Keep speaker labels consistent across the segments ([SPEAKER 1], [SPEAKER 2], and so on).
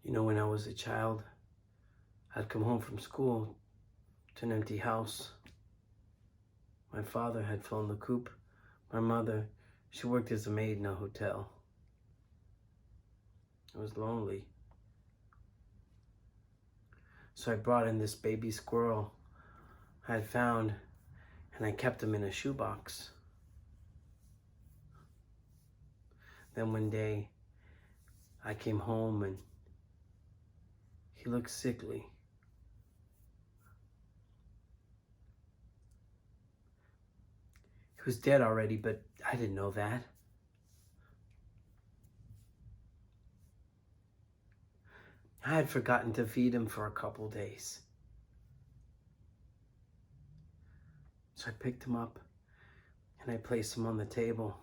[SPEAKER 1] You know, when I was a child, I'd come home from school to an empty house. My father had flown the coop. My mother, she worked as a maid in a hotel. I was lonely. So I brought in this baby squirrel I had found, and I kept him in a shoebox. Then one day, I came home and he looked sickly. He was dead already, but I didn't know that. I had forgotten to feed him for a couple days. So I picked him up and I placed him on the table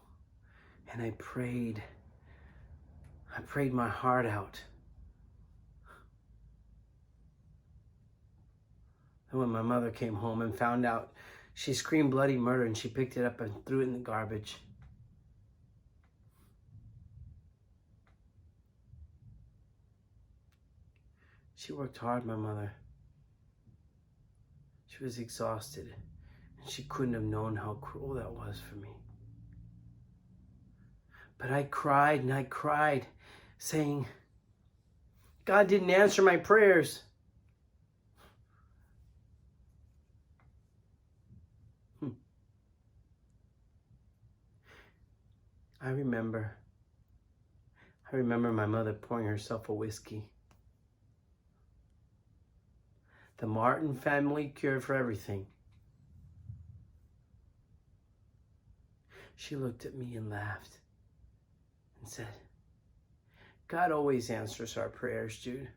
[SPEAKER 1] and I prayed. I prayed my heart out. And when my mother came home and found out, she screamed bloody murder and she picked it up and threw it in the garbage. She worked hard, my mother. She was exhausted and she couldn't have known how cruel that was for me. But I cried and I cried, saying, God didn't answer my prayers. I remember my mother pouring herself a whiskey. The Martin family cure for everything. She looked at me and laughed and said, God always answers our prayers, Jude.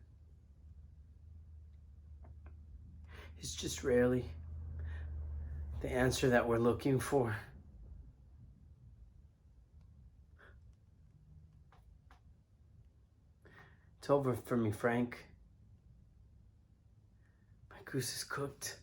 [SPEAKER 1] It's just rarely the answer that we're looking for. It's over for me, Frank. My goose is cooked.